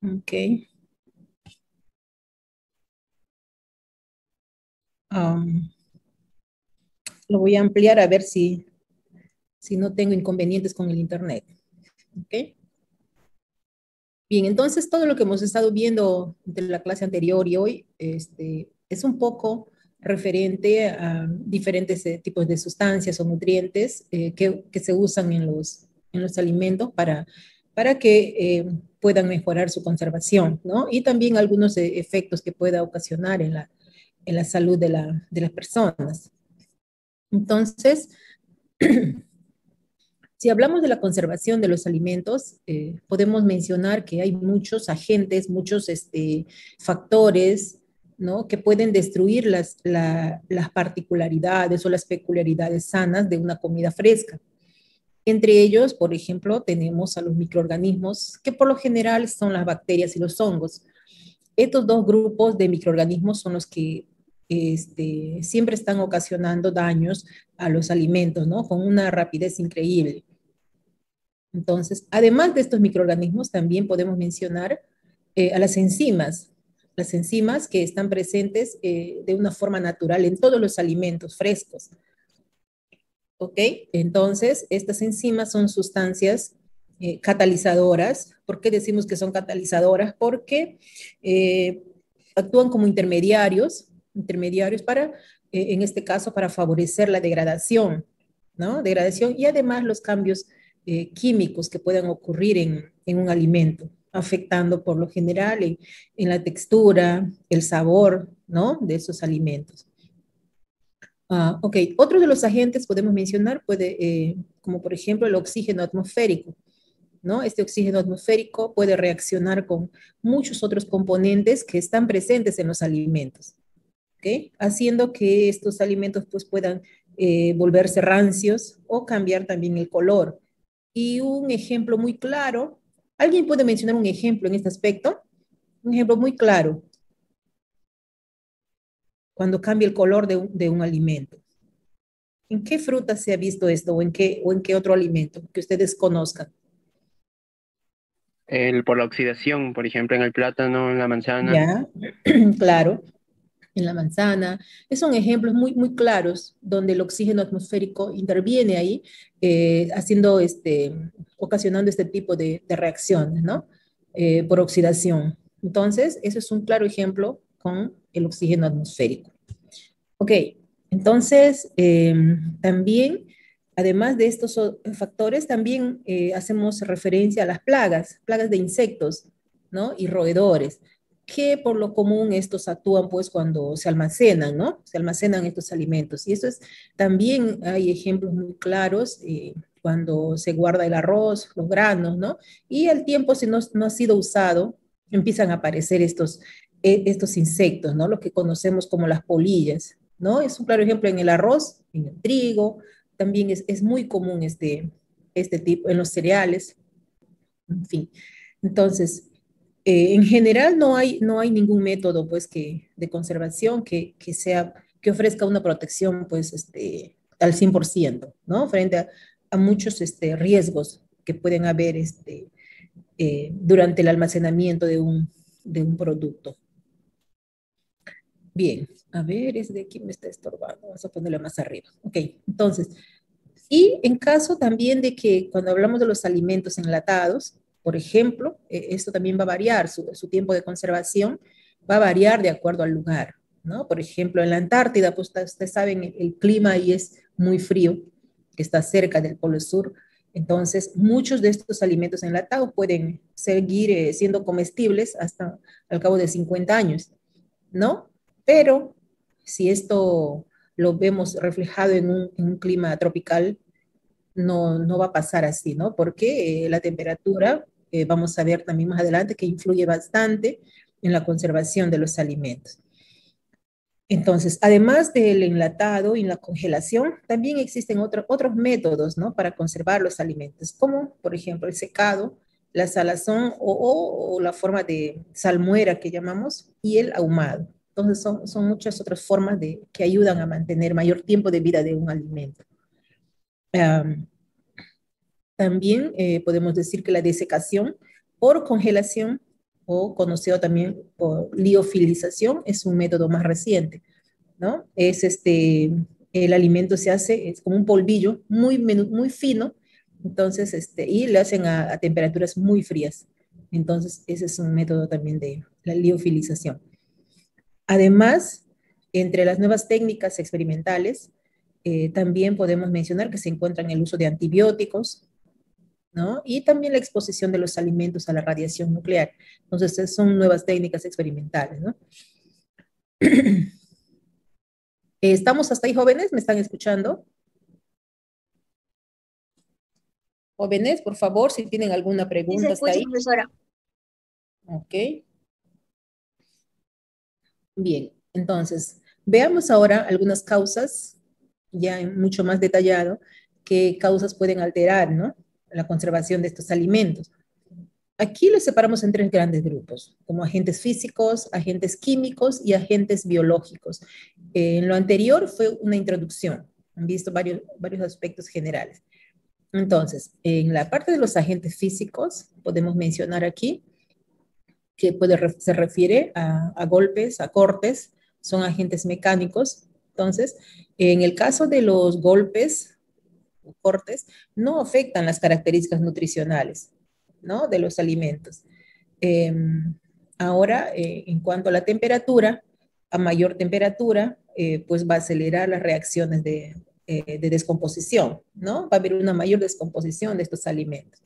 Ok. Am, lo voy a ampliar a ver si no tengo inconvenientes con el internet. Ok. Bien, entonces todo lo que hemos estado viendo de la clase anterior y hoy es un poco referente a diferentes tipos de sustancias o nutrientes que se usan en los alimentos para que puedan mejorar su conservación, ¿no? Y también algunos efectos que pueda ocasionar en la salud de las personas. Entonces, si hablamos de la conservación de los alimentos, podemos mencionar que hay muchos agentes, muchos factores, ¿no? Que pueden destruir las particularidades o las peculiaridades sanas de una comida fresca. Entre ellos, por ejemplo, tenemos a los microorganismos, que por lo general son las bacterias y los hongos. Estos dos grupos de microorganismos son los que siempre están ocasionando daños a los alimentos, ¿no? Con una rapidez increíble. Entonces, además de estos microorganismos, también podemos mencionar a las enzimas que están presentes de una forma natural en todos los alimentos frescos. ¿Ok? Entonces, estas enzimas son sustancias catalizadoras. ¿Por qué decimos que son catalizadoras? Porque eh, actúan como intermediarios para, en este caso, para favorecer la degradación, ¿no? Degradación y además los cambios químicos que puedan ocurrir en un alimento, afectando por lo general en la textura, el sabor, ¿no? De esos alimentos. Ok, otro de los agentes podemos mencionar como por ejemplo el oxígeno atmosférico, ¿no? Este oxígeno atmosférico puede reaccionar con muchos otros componentes que están presentes en los alimentos, ¿ok? Haciendo que estos alimentos pues puedan volverse rancios o cambiar también el color. Y un ejemplo muy claro, ¿alguien puede mencionar un ejemplo en este aspecto? Un ejemplo muy claro, cuando cambia el color de un alimento. ¿En qué fruta se ha visto esto o en qué otro alimento que ustedes conozcan? Por la oxidación, por ejemplo, en el plátano, en la manzana. Ya, claro, en la manzana. Son ejemplos muy claros donde el oxígeno atmosférico interviene ahí, ocasionando este tipo de reacciones, ¿no? Por oxidación. Entonces, eso es un claro ejemplo con el oxígeno atmosférico. Ok, entonces también, además de estos factores, también hacemos referencia a las plagas de insectos, ¿no? Y roedores, que por lo común estos actúan pues cuando se almacenan, ¿no? Se almacenan estos alimentos. Y también hay ejemplos muy claros cuando se guarda el arroz, los granos, ¿no? Y al tiempo, si no ha sido usado, empiezan a aparecer estos insectos, ¿no? Lo que conocemos como las polillas, ¿no? Es un claro ejemplo en el arroz, en el trigo, también es muy común este tipo, en los cereales, en fin. Entonces, en general no hay ningún método pues de conservación que ofrezca una protección pues al 100%, ¿no? Frente a muchos riesgos que pueden haber durante el almacenamiento de un producto. Bien, a ver, es de aquí me está estorbando. Vamos a ponerlo más arriba. Ok, entonces, y en caso también de que cuando hablamos de los alimentos enlatados, por ejemplo, esto también va a variar, su tiempo de conservación va a variar de acuerdo al lugar, ¿no? Por ejemplo, en la Antártida, pues ustedes saben, el clima ahí es muy frío, que está cerca del Polo Sur. Entonces, muchos de estos alimentos enlatados pueden seguir siendo comestibles hasta al cabo de 50 años, ¿no? Pero si esto lo vemos reflejado en un clima tropical, no va a pasar así, ¿no? Porque la temperatura, vamos a ver también más adelante, que influye bastante en la conservación de los alimentos. Entonces, además del enlatado y la congelación, también existen otros métodos, ¿no? Para conservar los alimentos, como por ejemplo el secado, la salazón o la forma de salmuera que llamamos y el ahumado. Entonces, son muchas otras formas que ayudan a mantener mayor tiempo de vida de un alimento. Um, También podemos decir que la desecación por congelación o conocido también por liofilización, es un método más reciente, ¿no? Es el alimento se hace, es como un polvillo muy fino, entonces, y le hacen a temperaturas muy frías. Entonces, ese es un método también de la liofilización. Además, entre las nuevas técnicas experimentales, también podemos mencionar que se encuentran el uso de antibióticos, ¿no? Y también la exposición de los alimentos a la radiación nuclear. Entonces, son nuevas técnicas experimentales, ¿no? ¿Estamos hasta ahí, jóvenes? ¿Me están escuchando? Jóvenes, por favor, si tienen alguna Sí, se pregunta hasta escucha, ahí. profesora. Ok, bien. Entonces, veamos ahora algunas causas, ya en mucho más detallado, qué causas pueden alterar, ¿no?, la conservación de estos alimentos. Aquí los separamos en tres grandes grupos, como agentes físicos, agentes químicos y agentes biológicos. En lo anterior fue una introducción, han visto varios aspectos generales. Entonces, en la parte de los agentes físicos, podemos mencionar aquí que se refiere a golpes, a cortes, son agentes mecánicos. Entonces, en el caso de los golpes o cortes, no afectan las características nutricionales, ¿no?, de los alimentos. Eh, Ahora, en cuanto a la temperatura, a mayor temperatura, pues va a acelerar las reacciones de descomposición, ¿no? Va a haber una mayor descomposición de estos alimentos.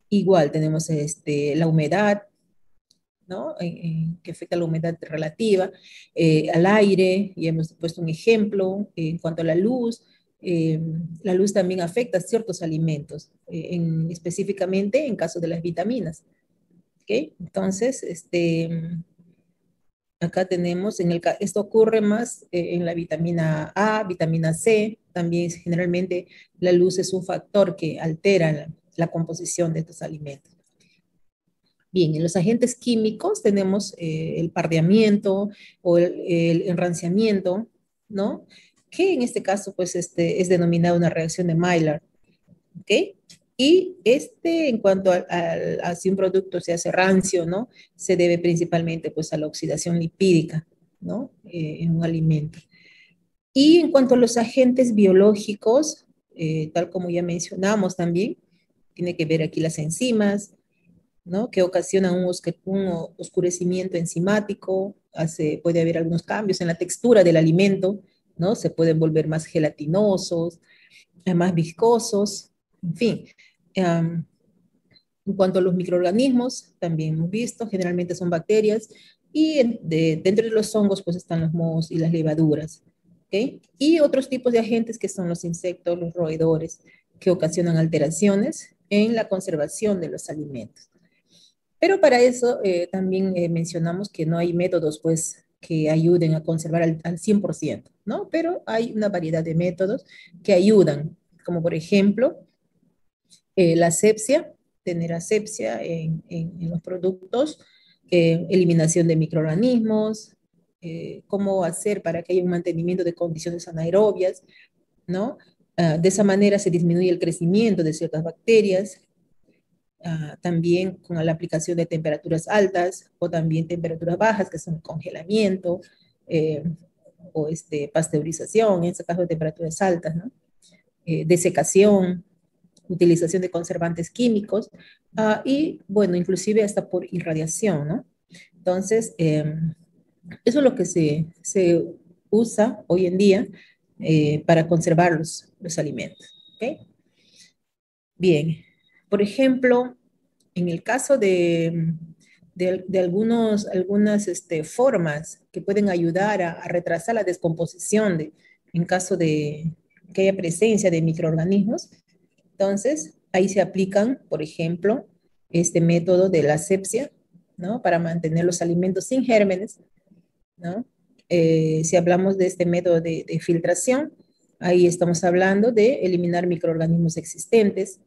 Igual tenemos la humedad, ¿no? Que afecta a la humedad relativa, al aire, y hemos puesto un ejemplo. En cuanto a la luz también afecta a ciertos alimentos, específicamente en caso de las vitaminas. ¿Okay? Entonces, acá tenemos, esto ocurre más en la vitamina A, vitamina C, también generalmente la luz es un factor que altera la composición de estos alimentos. Bien, en los agentes químicos tenemos el pardeamiento o el enranciamiento, ¿no? Que en este caso, pues, es denominada una reacción de Maillard, ¿ok? Y en cuanto a si un producto se hace rancio, ¿no? Se debe principalmente, pues, a la oxidación lipídica, ¿no? En un alimento. Y en cuanto a los agentes biológicos, tal como ya mencionamos también, tiene que ver aquí las enzimas, ¿no?, que ocasionan un oscurecimiento enzimático, puede haber algunos cambios en la textura del alimento, ¿no? Se pueden volver más gelatinosos, más viscosos, en fin. En cuanto a los microorganismos, también hemos visto, generalmente son bacterias, y dentro de los hongos pues están los mohos y las levaduras, ¿ok? Y otros tipos de agentes que son los insectos, los roedores, que ocasionan alteraciones en la conservación de los alimentos. Pero para eso también mencionamos que no hay métodos pues que ayuden a conservar al 100%, ¿no? Pero hay una variedad de métodos que ayudan, como por ejemplo la asepsia, tener asepsia en los productos, eliminación de microorganismos, cómo hacer para que haya un mantenimiento de condiciones anaerobias, ¿no? De esa manera se disminuye el crecimiento de ciertas bacterias, también con la aplicación de temperaturas altas o también temperaturas bajas, que son congelamiento eh, o pasteurización, en este caso de temperaturas altas, ¿no? Desecación, utilización de conservantes químicos y, bueno, inclusive hasta por irradiación, ¿no? Entonces, eso es lo que se usa hoy en día para conservar los alimentos. ¿Okay? Bien, por ejemplo, en el caso de algunas formas que pueden ayudar a retrasar la descomposición en caso de que haya presencia de microorganismos, entonces ahí se aplican, por ejemplo, este método de la asepsia, ¿no? Para mantener los alimentos sin gérmenes, ¿no? Si hablamos de este método de filtración, ahí estamos hablando de eliminar microorganismos existentes,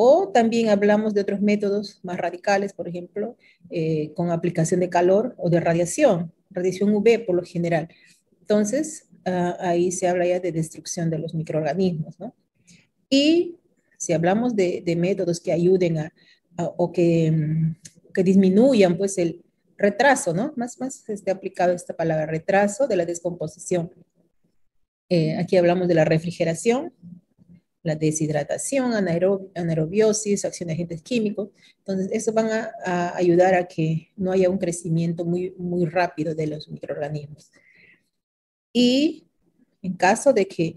o también hablamos de otros métodos más radicales, por ejemplo, con aplicación de calor o de radiación UV por lo general. Entonces, ahí se habla ya de destrucción de los microorganismos, ¿no? Y si hablamos de métodos que ayuden o que que disminuyan pues el retraso, ¿no? Más aplicado esta palabra, retraso de la descomposición. Aquí hablamos de la refrigeración, la deshidratación, anaerobiosis, acción de agentes químicos. Entonces, eso van a ayudar a que no haya un crecimiento muy rápido de los microorganismos. Y en caso de que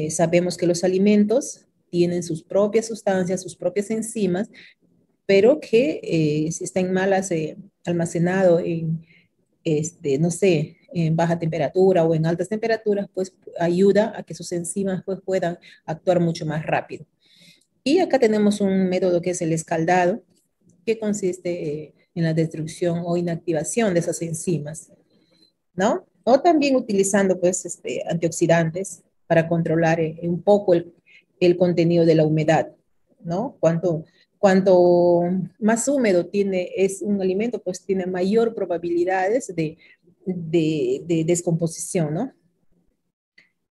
sabemos que los alimentos tienen sus propias sustancias, sus propias enzimas, pero que si están malas almacenado en, no sé, en baja temperatura o en altas temperaturas, pues ayuda a que sus enzimas pues, puedan actuar mucho más rápido. Y acá tenemos un método que es el escaldado, que consiste en la destrucción o inactivación de esas enzimas, ¿no? O también utilizando pues antioxidantes para controlar un poco el contenido de la humedad, ¿no? Cuanto más húmedo es un alimento, pues tiene mayor probabilidades de descomposición, ¿no?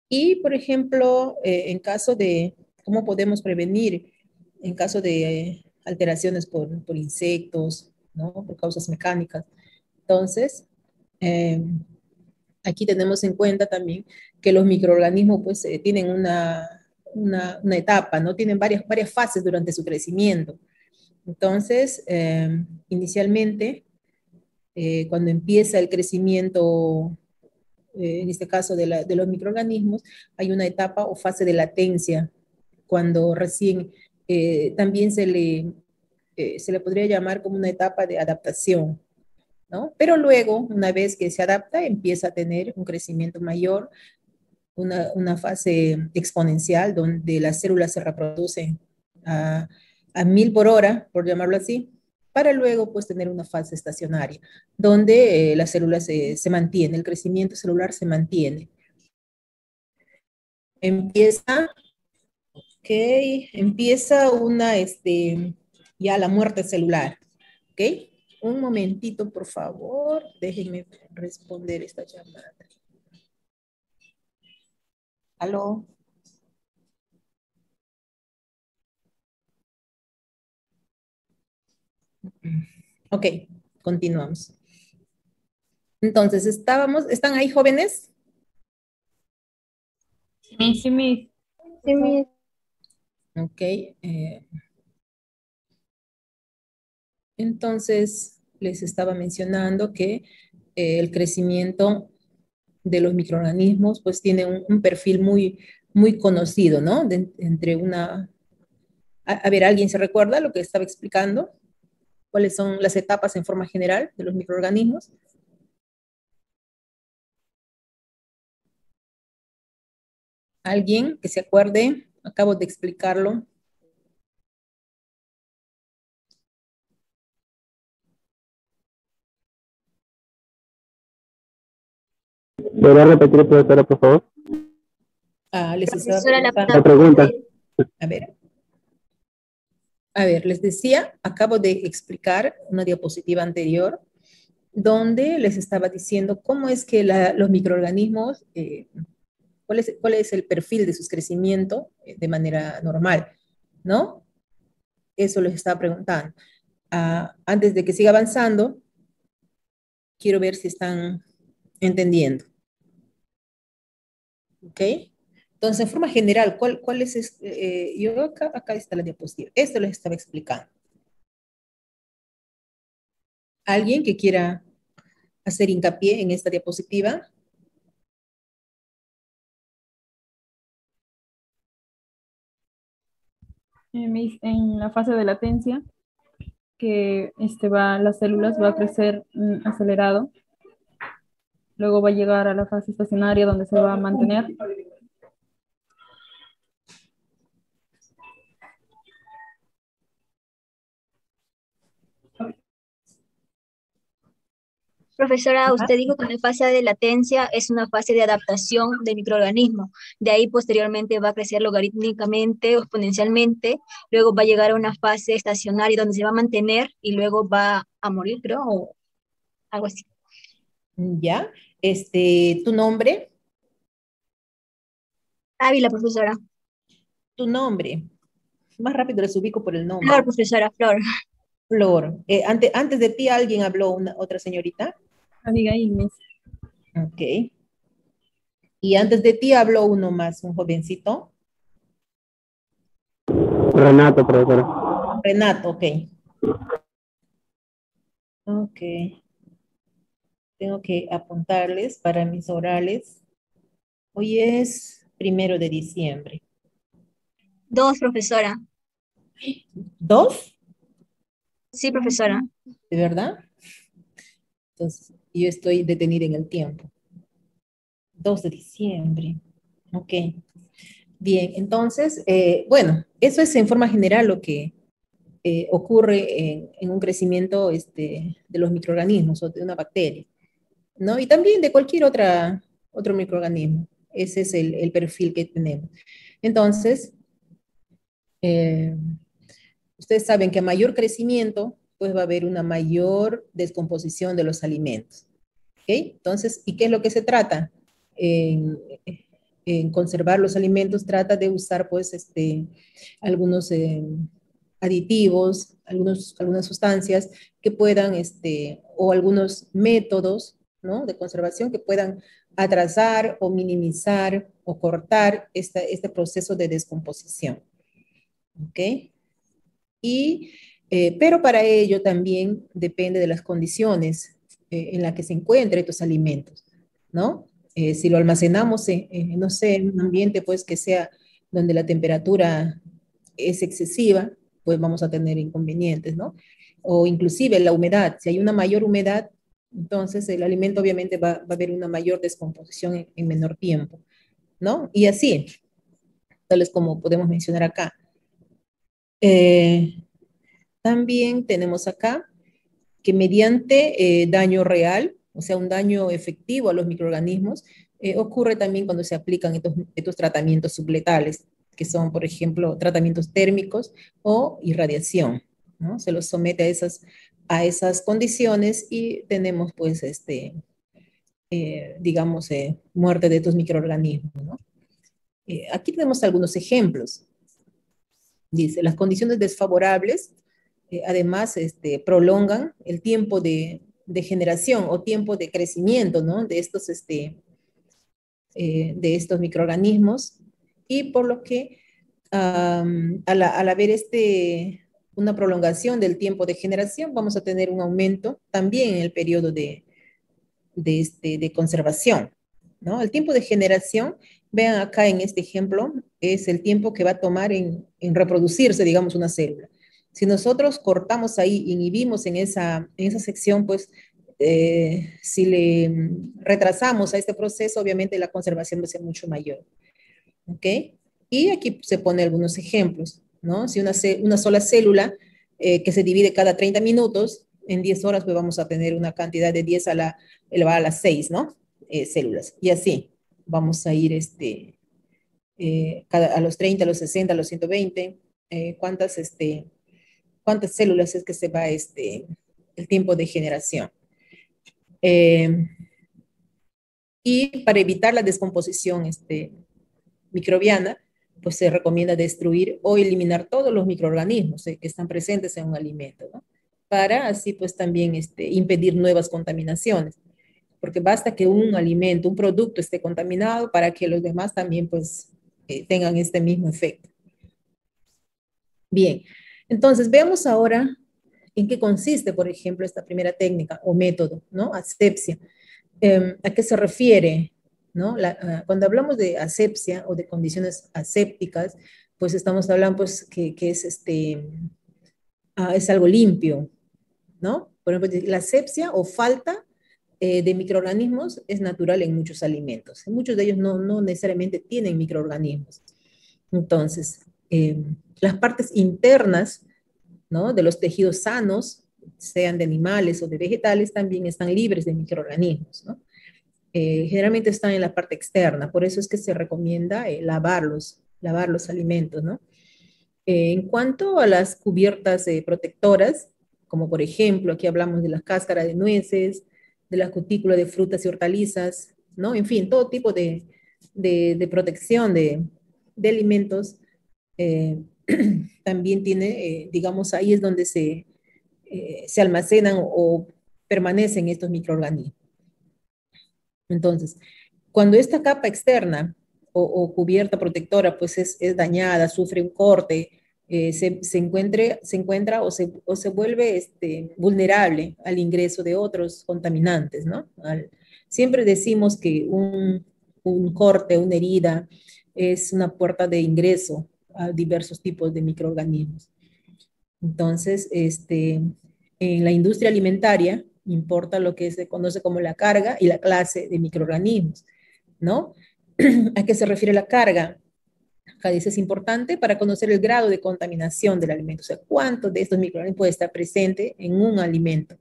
Y, por ejemplo, en caso de, ¿cómo podemos prevenir en caso de alteraciones por insectos, ¿no? Por causas mecánicas? Entonces, eh, aquí tenemos en cuenta también que los microorganismos pues tienen una etapa, ¿no? Tienen varias fases durante su crecimiento. Entonces, inicialmente, cuando empieza el crecimiento, en este caso de los microorganismos, hay una etapa o fase de latencia, cuando recién también se le podría llamar como una etapa de adaptación, ¿no? Pero luego, una vez que se adapta, empieza a tener un crecimiento mayor, una fase exponencial donde las células se reproducen a, a 1000 por hora, por llamarlo así, para luego pues tener una fase estacionaria, donde las células se mantiene, el crecimiento celular se mantiene. Empieza, ok, empieza ya la muerte celular, ok. Un momentito, por favor, déjenme responder esta llamada. ¿Aló? Ok, continuamos. Entonces, ¿están ahí jóvenes? Sí, sí, sí, Ok. Entonces, les estaba mencionando que el crecimiento de los microorganismos pues tiene un perfil muy conocido, ¿no? Entre a ver, ¿alguien se recuerda lo que estaba explicando? ¿Cuáles son las etapas en forma general de los microorganismos? ¿Alguien que se acuerde? Acabo de explicarlo. ¿Podría repetir, profesora, por favor? Les estaba profesora, preguntando. Pregunta. A ver, les decía, acabo de explicar una diapositiva anterior donde les estaba diciendo cómo es que los microorganismos, cuál es el perfil de su crecimiento de manera normal, ¿no? Eso les estaba preguntando. Antes de que siga avanzando, quiero ver si están entendiendo. ¿Ok? Entonces, en forma general, ¿cuál es? Yo acá está la diapositiva. Esto les estaba explicando. ¿Alguien que quiera hacer hincapié en esta diapositiva? en la fase de latencia, que las células va a crecer acelerado, luego va a llegar a la fase estacionaria donde se va a mantener. Profesora, usted dijo que la fase de latencia es una fase de adaptación del microorganismo. De ahí posteriormente va a crecer logarítmicamente o exponencialmente. Luego va a llegar a una fase estacionaria donde se va a mantener y luego va a morir, creo, o algo así. ¿Ya? ¿Tu nombre? Ávila, profesora. Tu nombre. Más rápido les ubico por el nombre. Flor, profesora, Flor. Flor. Antes de ti alguien habló, otra señorita. Abigail, Miss. Ok. Y antes de ti habló uno más, un jovencito. Renato, profesora. Renato, ok. Ok. Tengo que apuntarles para mis orales. Hoy es 1 de diciembre. 2, profesora. ¿2? Sí, profesora. ¿De verdad? Entonces, yo estoy detenida en el tiempo. 2 de diciembre. Ok. Bien, entonces, bueno, eso es en forma general lo que ocurre en un crecimiento de los microorganismos o de una bacteria, ¿no? Y también de cualquier otro microorganismo. Ese es el perfil que tenemos. Entonces, eh, ustedes saben que a mayor crecimiento, pues va a haber una mayor descomposición de los alimentos. ¿Ok? Entonces, ¿y qué es lo que se trata? En, en conservar los alimentos, trata de usar, pues, algunos aditivos, algunas sustancias que puedan, o algunos métodos, ¿no? De conservación que puedan atrasar o minimizar o cortar este proceso de descomposición. ¿Ok? Pero para ello también depende de las condiciones en las que se encuentren estos alimentos, ¿no? Si lo almacenamos no sé, en un ambiente pues que sea donde la temperatura es excesiva, pues vamos a tener inconvenientes, ¿no? O inclusive la humedad, si hay una mayor humedad, entonces el alimento obviamente va a haber una mayor descomposición en menor tiempo, ¿no? Y así, tales como podemos mencionar acá. Eh, También tenemos acá que mediante daño real, o sea, un daño efectivo a los microorganismos, ocurre también cuando se aplican estos tratamientos subletales, que son, por ejemplo, tratamientos térmicos o irradiación, ¿no? Se los somete a esas condiciones y tenemos, pues, digamos, muerte de estos microorganismos, ¿no? Aquí tenemos algunos ejemplos. Dice, las condiciones desfavorables, además, prolongan el tiempo de generación o tiempo de crecimiento, ¿no? De estos microorganismos, y por lo que al haber una prolongación del tiempo de generación, vamos a tener un aumento también en el periodo de conservación, ¿no? El tiempo de generación, vean acá en este ejemplo, es el tiempo que va a tomar en reproducirse, digamos, una célula. Si nosotros cortamos ahí, inhibimos en esa sección, pues, si le retrasamos a este proceso, obviamente la conservación va a ser mucho mayor, ¿ok? Y aquí se pone algunos ejemplos, ¿no? Si una sola célula que se divide cada 30 minutos, en 10 horas pues vamos a tener una cantidad de 10 elevada a las 6, ¿no? Células. Y así vamos a ir a los 30, a los 60, a los 120, cuántas células es que se va el tiempo de generación. Eh, y para evitar la descomposición microbiana, pues se recomienda destruir o eliminar todos los microorganismos que están presentes en un alimento, ¿no? Para así pues también impedir nuevas contaminaciones, porque basta que un alimento, un producto esté contaminado para que los demás también pues tengan este mismo efecto. Bien, entonces veamos ahora en qué consiste, por ejemplo, esta primera técnica o método, ¿no? Asepsia. ¿A qué se refiere? ¿No? Cuando hablamos de asepsia o de condiciones asépticas, pues estamos hablando pues, que es algo limpio, ¿no? Por ejemplo, la asepsia o falta de microorganismos es natural en muchos alimentos. Muchos de ellos no necesariamente tienen microorganismos. Entonces, las partes internas, ¿no? De los tejidos sanos, sean de animales o de vegetales, también están libres de microorganismos, ¿no? Generalmente están en la parte externa, por eso es que se recomienda lavar los alimentos, ¿no? En cuanto a las cubiertas protectoras, como por ejemplo, aquí hablamos de las cáscaras de nueces, de la cutícula de frutas y hortalizas, ¿no? En fin, todo tipo de protección de alimentos, eh, también tiene, digamos, ahí es donde se almacenan o permanecen estos microorganismos. Entonces, cuando esta capa externa o cubierta protectora pues es dañada, sufre un corte, se encuentra o se vuelve vulnerable al ingreso de otros contaminantes, ¿no? Siempre decimos que un corte, una herida, es una puerta de ingreso a diversos tipos de microorganismos. Entonces, en la industria alimentaria importa lo que se conoce como la carga y la clase de microorganismos, ¿no? ¿A qué se refiere la carga? Acá dice, es importante para conocer el grado de contaminación del alimento, o sea, cuánto de estos microorganismos puede estar presente en un alimento,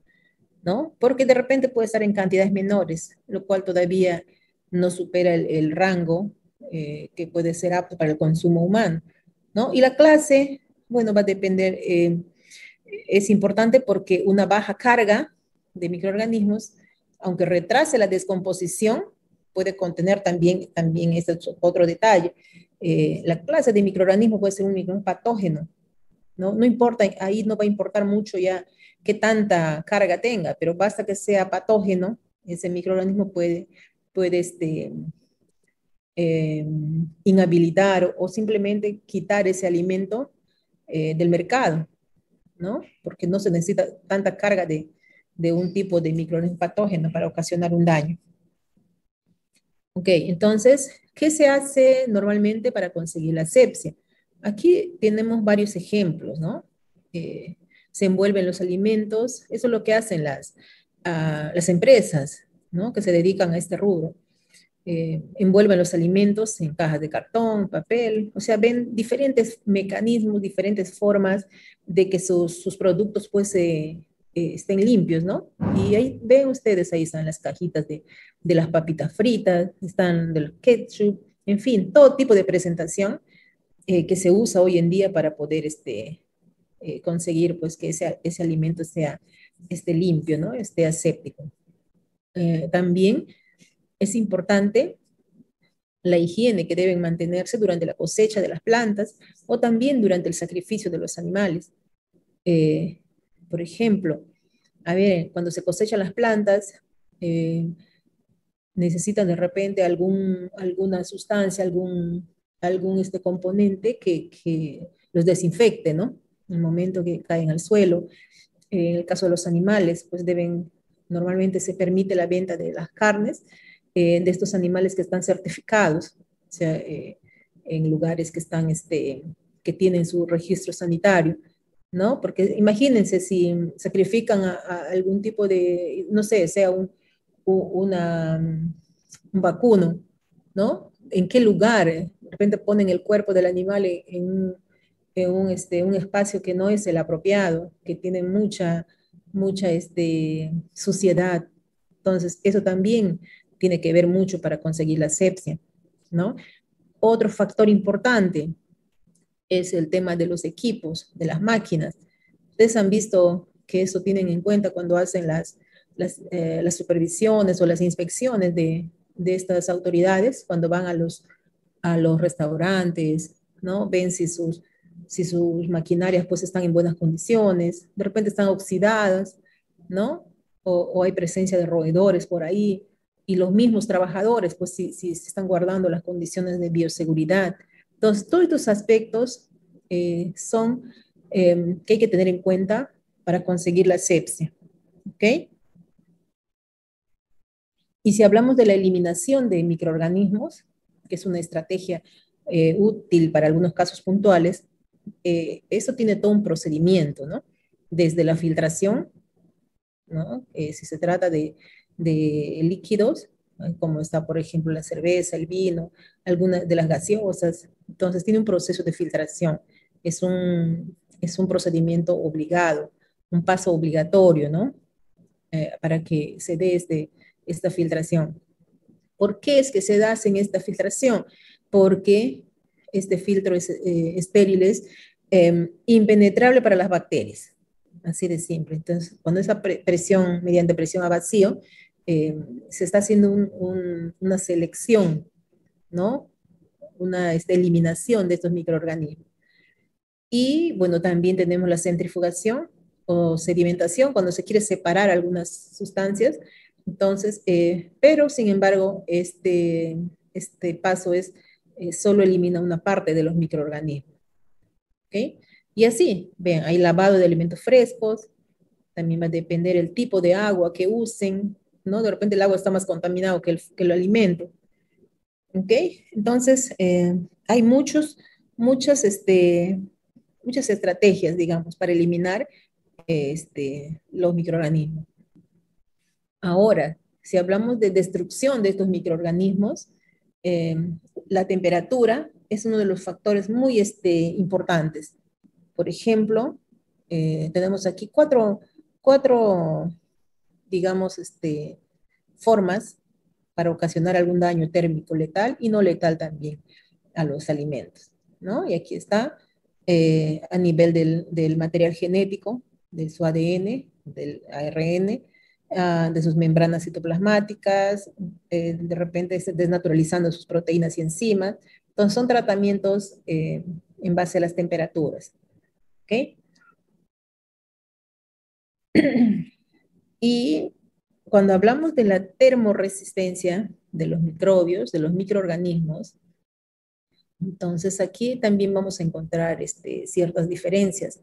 ¿no? Porque de repente puede estar en cantidades menores, lo cual todavía no supera el rango que puede ser apto para el consumo humano, ¿no? Y la clase, bueno, va a depender, es importante porque una baja carga de microorganismos, aunque retrase la descomposición, puede contener también este otro detalle. La clase de microorganismo puede ser un microorganismo patógeno, ¿no? No importa, ahí no va a importar mucho ya qué tanta carga tenga, pero basta que sea patógeno, ese microorganismo puede inhabilitar o simplemente quitar ese alimento del mercado, ¿no? Porque no se necesita tanta carga de un tipo de microorganismo patógeno para ocasionar un daño. Ok, entonces, ¿qué se hace normalmente para conseguir la asepsia? Aquí tenemos varios ejemplos, ¿no? Se envuelven los alimentos, eso es lo que hacen las empresas, ¿no? Que se dedican a este rubro. Envuelven los alimentos en cajas de cartón, papel, o sea, ven diferentes mecanismos, diferentes formas de que sus productos pues estén limpios, ¿no? Y ahí ven ustedes, ahí están las cajitas de las papitas fritas, están del ketchup, en fin, todo tipo de presentación que se usa hoy en día para poder conseguir pues que ese alimento esté limpio, ¿no? Esté aséptico. También es importante la higiene que deben mantenerse durante la cosecha de las plantas o también durante el sacrificio de los animales. Por ejemplo, a ver, cuando se cosechan las plantas, necesitan de repente alguna sustancia, algún componente que los desinfecte, ¿no? En el momento que caen al suelo. En el caso de los animales, pues normalmente se permite la venta de las carnes de estos animales que están certificados, o sea, en lugares que están, que tienen su registro sanitario, ¿no? Porque imagínense si sacrifican a algún tipo de, no sé, sea un vacuno, ¿no? ¿En qué lugar? De repente ponen el cuerpo del animal un espacio que no es el apropiado, que tiene mucha suciedad. Entonces, eso también tiene que ver mucho para conseguir la asepsia, ¿no? Otro factor importante es el tema de los equipos, de las máquinas. Ustedes han visto que eso tienen en cuenta cuando hacen las supervisiones o las inspecciones de estas autoridades, cuando van a los restaurantes, ¿no? Ven si sus maquinarias pues están en buenas condiciones, de repente están oxidadas, ¿no? O hay presencia de roedores por ahí, y los mismos trabajadores pues si se están guardando las condiciones de bioseguridad. Entonces, todos estos aspectos son que hay que tener en cuenta para conseguir la asepsia, ¿ok? Y si hablamos de la eliminación de microorganismos, que es una estrategia útil para algunos casos puntuales, eso tiene todo un procedimiento, ¿no? Desde la filtración, ¿no? Si se trata de líquidos, como está, por ejemplo, la cerveza, el vino, algunas de las gaseosas, entonces tiene un proceso de filtración. Es un procedimiento obligado, un paso obligatorio, ¿no? Para que se dé esta filtración. ¿Por qué es que se da en esta filtración? Porque este filtro estéril es impenetrable para las bacterias. Así de simple. Entonces, cuando esa presión, mediante presión a vacío, se está haciendo una selección, ¿no? Una eliminación de estos microorganismos. Y bueno, también tenemos la centrifugación, o sedimentación cuando se quiere separar algunas sustancias. Entonces, pero sin embargo, este paso es solo elimina una parte de los microorganismos. ¿Ok? Y así, ven, hay lavado de alimentos frescos, también va a depender el tipo de agua que usen, ¿no? De repente el agua está más contaminado que el alimento. ¿Ok? Entonces, hay muchas estrategias, digamos, para eliminar los microorganismos. Ahora, si hablamos de destrucción de estos microorganismos, eh, la temperatura es uno de los factores muy importantes. Por ejemplo, tenemos aquí cuatro digamos, formas para ocasionar algún daño térmico letal y no letal también a los alimentos, ¿no? Y aquí está a nivel del material genético, de su ADN, del ARN, de sus membranas citoplasmáticas, de repente desnaturalizando sus proteínas y enzimas. Entonces son tratamientos en base a las temperaturas, ¿ok? Y cuando hablamos de la termoresistencia de los microbios, de los microorganismos, entonces aquí también vamos a encontrar ciertas diferencias,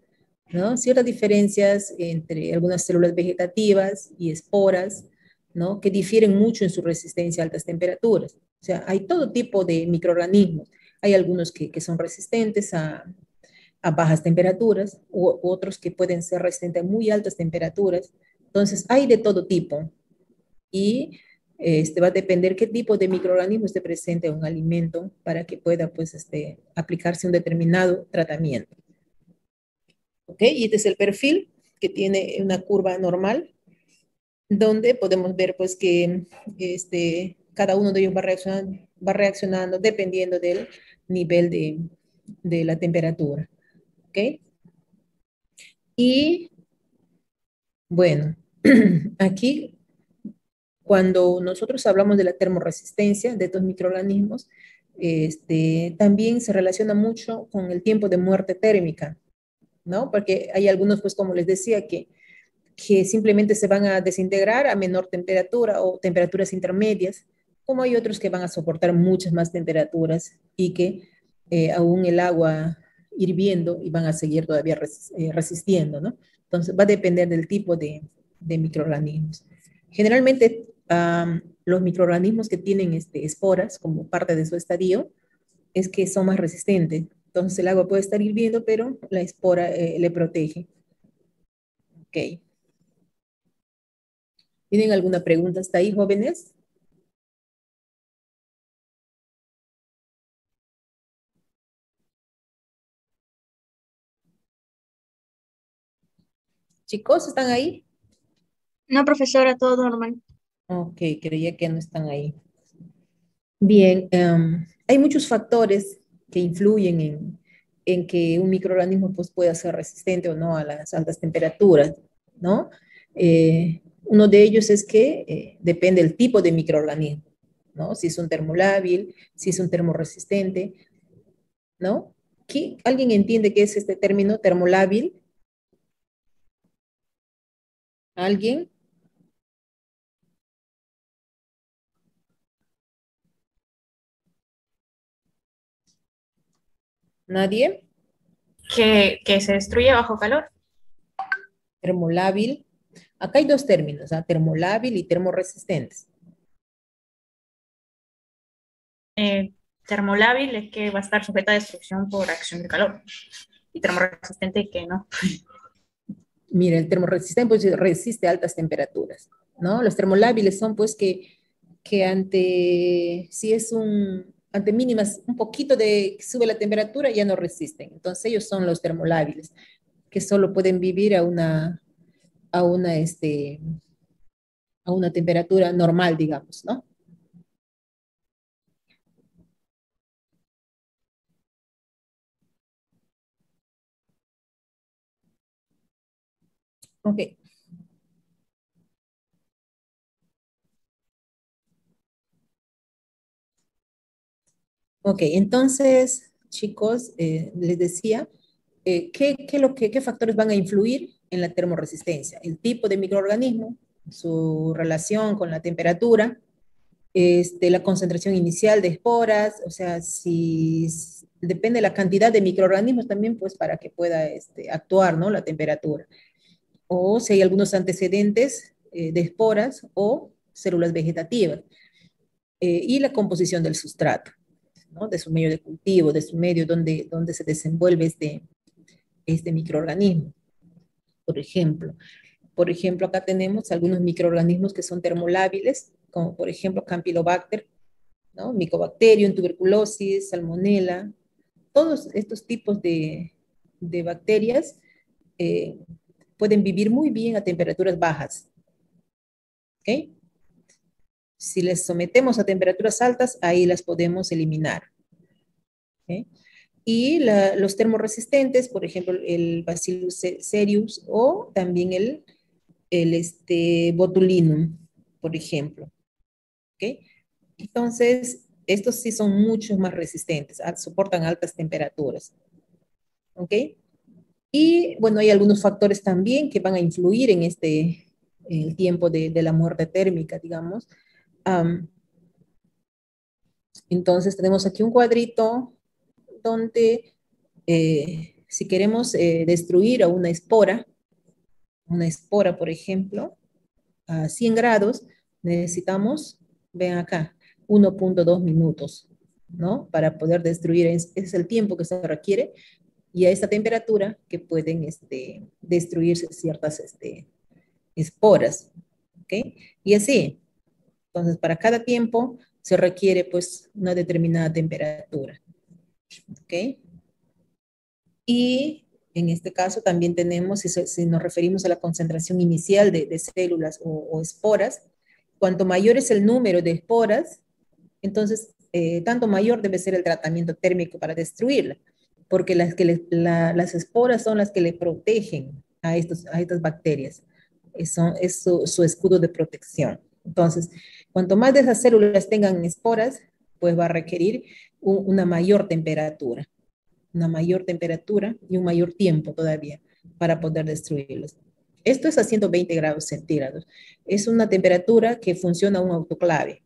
¿no? Ciertas diferencias entre algunas células vegetativas y esporas, ¿no? Que difieren mucho en su resistencia a altas temperaturas. O sea, hay todo tipo de microorganismos. Hay algunos que son resistentes a bajas temperaturas, u otros que pueden ser resistentes a muy altas temperaturas. Entonces, hay de todo tipo. Y va a depender qué tipo de microorganismo esté presente en un alimento para que pueda, pues, aplicarse un determinado tratamiento. ¿Ok? Y este es el perfil que tiene una curva normal, donde podemos ver, pues, que cada uno de ellos va reaccionando dependiendo del nivel de la temperatura. ¿Ok? Y bueno, aquí cuando nosotros hablamos de la termoresistencia de estos microorganismos, también se relaciona mucho con el tiempo de muerte térmica, ¿no? Porque hay algunos, pues como les decía, que simplemente se van a desintegrar a menor temperatura o temperaturas intermedias, como hay otros que van a soportar muchas más temperaturas y que aún el agua hirviendo y van a seguir todavía resistiendo, ¿no? Entonces va a depender del tipo de microorganismos. Generalmente los microorganismos que tienen esporas como parte de su estadio es que son más resistentes. Entonces el agua puede estar hirviendo, pero la espora le protege. Ok. ¿Tienen alguna pregunta hasta ahí, jóvenes? Chicos, ¿están ahí? No, profesora, todo normal. Ok, creía que no están ahí. Bien, hay muchos factores que influyen en que un microorganismo pues, pueda ser resistente o no a las altas temperaturas, ¿no? Uno de ellos es que depende del tipo de microorganismo, ¿no? Si es un termolábil, si es un termoresistente, ¿no? ¿Alguien entiende qué es este término termolábil? ¿Alguien? ¿Nadie? Que se destruye bajo calor. Termolábil. Acá hay dos términos, ¿ah? Termolábil y termoresistentes. Termolábil es que va a estar sujeta a destrucción por acción de calor. Y termoresistente que no. Mira, el termoresistente pues, resiste a altas temperaturas, ¿no? Los termolábiles son pues que si es ante mínimas, un poquito de que sube la temperatura, ya no resisten. Entonces ellos son los termolábiles, que solo pueden vivir a una, a una temperatura normal, digamos, ¿no? Ok. Ok, entonces, chicos, les decía, ¿qué factores van a influir en la termoresistencia. El tipo de microorganismo, su relación con la temperatura, la concentración inicial de esporas, o sea, si depende de la cantidad de microorganismos también, pues para que pueda actuar, ¿no? La temperatura. O si hay algunos antecedentes de esporas o células vegetativas. Y la composición del sustrato, ¿no? De su medio de cultivo, de su medio donde se desenvuelve este microorganismo. Por ejemplo, acá tenemos algunos microorganismos que son termolábiles, como por ejemplo Campylobacter, ¿no? Mycobacterium, tuberculosis, salmonella, todos estos tipos de bacterias pueden vivir muy bien a temperaturas bajas. ¿Ok? Si les sometemos a temperaturas altas, ahí las podemos eliminar. ¿Ok? Y los termoresistentes, por ejemplo, el Bacillus cereus o también el botulinum, por ejemplo. ¿Ok? Entonces, estos sí son mucho más resistentes, soportan altas temperaturas. ¿Ok? Y bueno, hay algunos factores también que van a influir en el tiempo de la muerte térmica, digamos. Entonces, tenemos aquí un cuadrito donde si queremos destruir a una espora, por ejemplo, a 100 grados, necesitamos, vean acá, 1.2 minutos, ¿no? Para poder destruir, ese es el tiempo que se requiere, y a esta temperatura que pueden destruirse ciertas esporas, ¿ok? Y así, entonces para cada tiempo se requiere pues una determinada temperatura, ¿ok? Y en este caso también tenemos, si nos referimos a la concentración inicial de células o esporas, cuanto mayor es el número de esporas, entonces tanto mayor debe ser el tratamiento térmico para destruirla, porque las esporas son las que le protegen a estas bacterias. Es su escudo de protección. Entonces, cuanto más de esas células tengan esporas, pues va a requerir una mayor temperatura y un mayor tiempo todavía para poder destruirlos. Esto es a 120 grados centígrados. Es una temperatura que funciona un autoclave,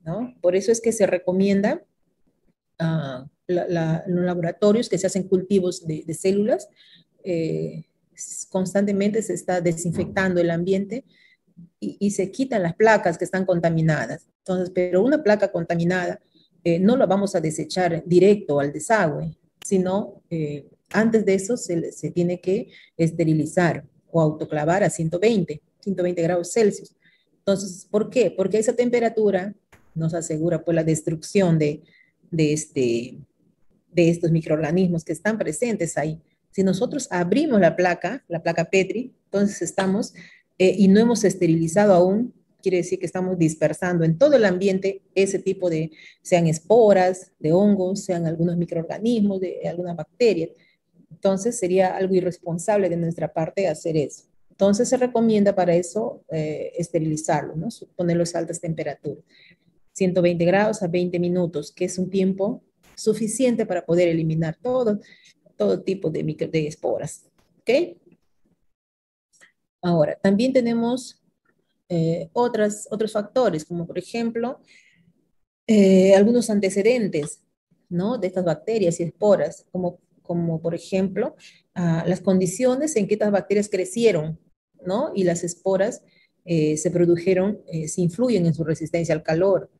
¿no? Por eso es que se recomienda en los laboratorios que se hacen cultivos de células, constantemente se está desinfectando el ambiente y se quitan las placas que están contaminadas. Entonces, pero una placa contaminada no la vamos a desechar directo al desagüe, sino antes de eso se tiene que esterilizar o autoclavar a 120 grados Celsius. Entonces, ¿por qué? Porque esa temperatura nos asegura pues la destrucción de, este, de estos microorganismos que están presentes ahí. Si nosotros abrimos la placa Petri, entonces estamos, y no hemos esterilizado aún, quiere decir que estamos dispersando en todo el ambiente ese tipo de, sean esporas, de hongos, sean algunos microorganismos, de algunas bacterias. Entonces sería algo irresponsable de nuestra parte hacer eso. Entonces se recomienda para eso esterilizarlo, ¿no? Ponerlo a altas temperaturas. 120 grados a 20 minutos, que es un tiempo suficiente para poder eliminar todo tipo de esporas. ¿Ok? Ahora, también tenemos otros factores, como por ejemplo, algunos antecedentes, ¿no? De estas bacterias y esporas, como por ejemplo, las condiciones en que estas bacterias crecieron, ¿no? Y las esporas se produjeron, si influyen en su resistencia al calor.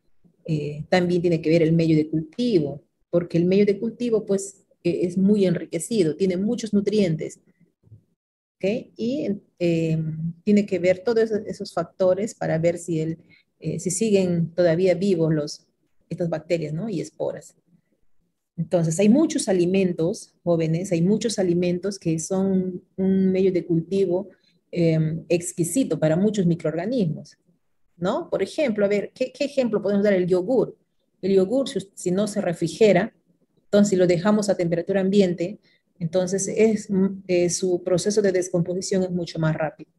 También tiene que ver el medio de cultivo, porque el medio de cultivo, pues, es muy enriquecido, tiene muchos nutrientes, ¿ok? Y tiene que ver todos esos factores para ver si siguen todavía vivos estas bacterias, ¿no? Y esporas. Entonces, hay muchos alimentos, jóvenes, hay muchos alimentos que son un medio de cultivo exquisito para muchos microorganismos, ¿no? Por ejemplo, a ver, ¿qué ejemplo podemos dar? El yogur. El yogur, si no se refrigera, entonces si lo dejamos a temperatura ambiente, entonces su proceso de descomposición es mucho más rápido,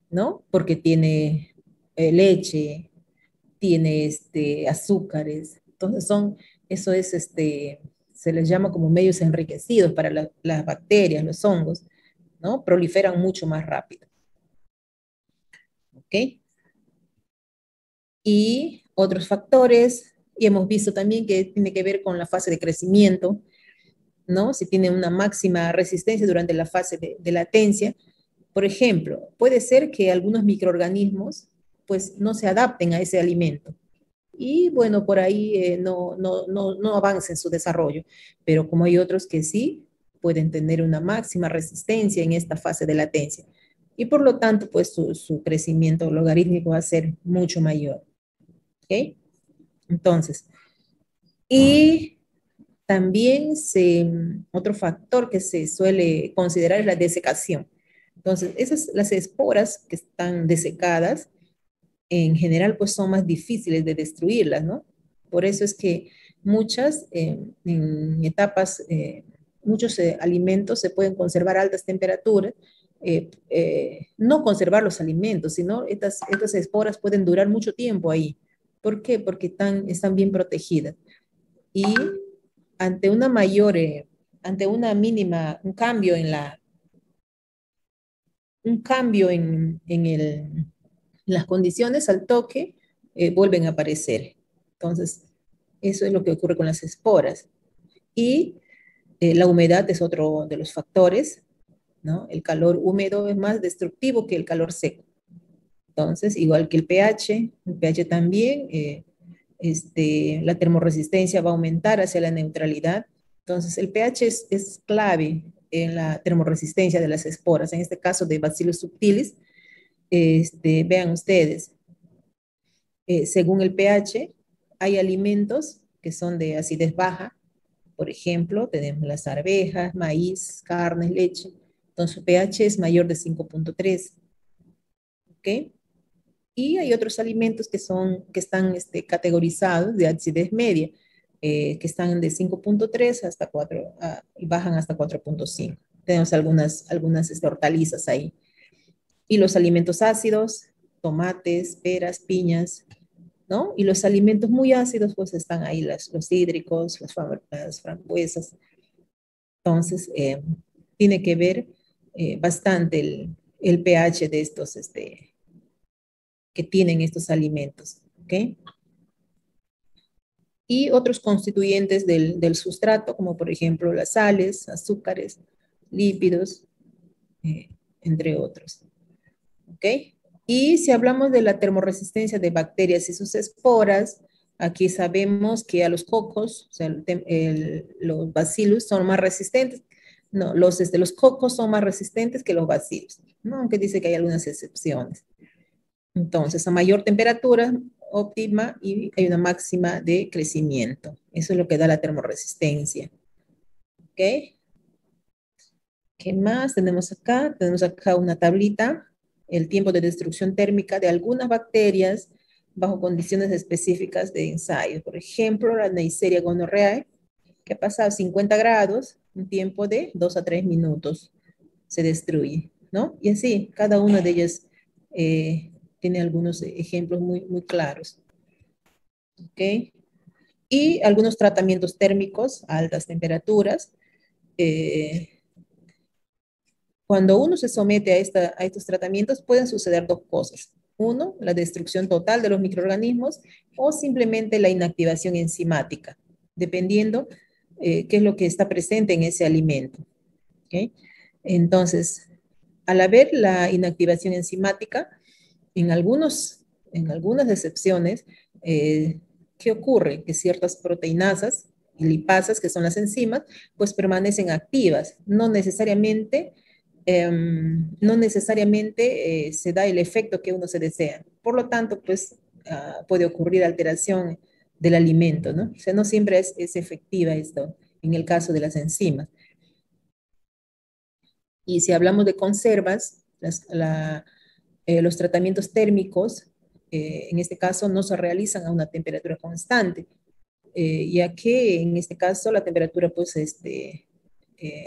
¿no? Porque tiene leche, tiene azúcares, entonces se les llama como medios enriquecidos para las bacterias, los hongos. ¿no? Proliferan mucho más rápido. ¿Ok? Y otros factores, y hemos visto también que tiene que ver con la fase de crecimiento, ¿no? Si tiene una máxima resistencia durante la fase de latencia. Por ejemplo, puede ser que algunos microorganismos pues no se adapten a ese alimento y bueno, por ahí no avance en su desarrollo, pero como hay otros que sí, pueden tener una máxima resistencia en esta fase de latencia y por lo tanto pues su crecimiento logarítmico va a ser mucho mayor. ¿Ok? Entonces, y también otro factor que se suele considerar es la desecación. Entonces, las esporas que están desecadas, en general, pues son más difíciles de destruirlas, ¿no? Por eso es que muchas, en etapas, muchos alimentos se pueden conservar a altas temperaturas, no conservar los alimentos, sino estas esporas pueden durar mucho tiempo ahí. ¿Por qué? Porque están bien protegidas. Y ante una mayor, ante una mínima, un cambio en las condiciones al toque, vuelven a aparecer. Entonces, eso es lo que ocurre con las esporas. Y la humedad es otro de los factores, ¿no? El calor húmedo es más destructivo que el calor seco. Entonces, igual que el pH también, la termorresistencia va a aumentar hacia la neutralidad. Entonces, el pH es clave en la termorresistencia de las esporas, en este caso de Bacillus subtilis. Vean ustedes, según el pH, hay alimentos que son de acidez baja. Por ejemplo, tenemos las arvejas, maíz, carnes, leche. Entonces, su pH es mayor de 5.3. ¿Ok? Y hay otros alimentos que están categorizados de acidez media, que están de 5.3 hasta 4, y bajan hasta 4.5. Tenemos algunas hortalizas ahí. Y los alimentos ácidos, tomates, peras, piñas, ¿no? Y los alimentos muy ácidos, pues están ahí los cítricos, las frambuesas. Entonces, tiene que ver bastante el pH de estos, que tienen estos alimentos, ¿ok? Y otros constituyentes del sustrato, como por ejemplo las sales, azúcares, lípidos, eh, entre otros, ¿ok? Y si hablamos de la termorresistencia de bacterias y sus esporas, aquí sabemos que a los cocos, o sea, los bacillus son más resistentes, no, los cocos son más resistentes que los bacillus, ¿no? Aunque dice que hay algunas excepciones. Entonces, a mayor temperatura óptima y hay una máxima de crecimiento. Eso es lo que da la termorresistencia. ¿Ok? ¿Qué más tenemos acá? Tenemos acá una tablita, el tiempo de destrucción térmica de algunas bacterias bajo condiciones específicas de ensayo. Por ejemplo, la Neisseria gonorrhoeae, que pasa a 50 grados, un tiempo de 2 a 3 minutos, se destruye, ¿no? Y así, cada una de ellas tiene algunos ejemplos muy claros. ¿Ok? Y algunos tratamientos térmicos a altas temperaturas. Cuando uno se somete a estos tratamientos, pueden suceder dos cosas. Uno, la destrucción total de los microorganismos o simplemente la inactivación enzimática, dependiendo qué es lo que está presente en ese alimento. ¿Okay? Entonces, al haber la inactivación enzimática, en algunas excepciones, ¿qué ocurre? Que ciertas proteinasas y lipasas, que son las enzimas, pues permanecen activas. No necesariamente se da el efecto que uno se desea. Por lo tanto, pues puede ocurrir alteración del alimento, ¿no? O sea, no siempre es efectiva esto en el caso de las enzimas. Y si hablamos de conservas, los tratamientos térmicos, en este caso, no se realizan a una temperatura constante, ya que en este caso la temperatura pues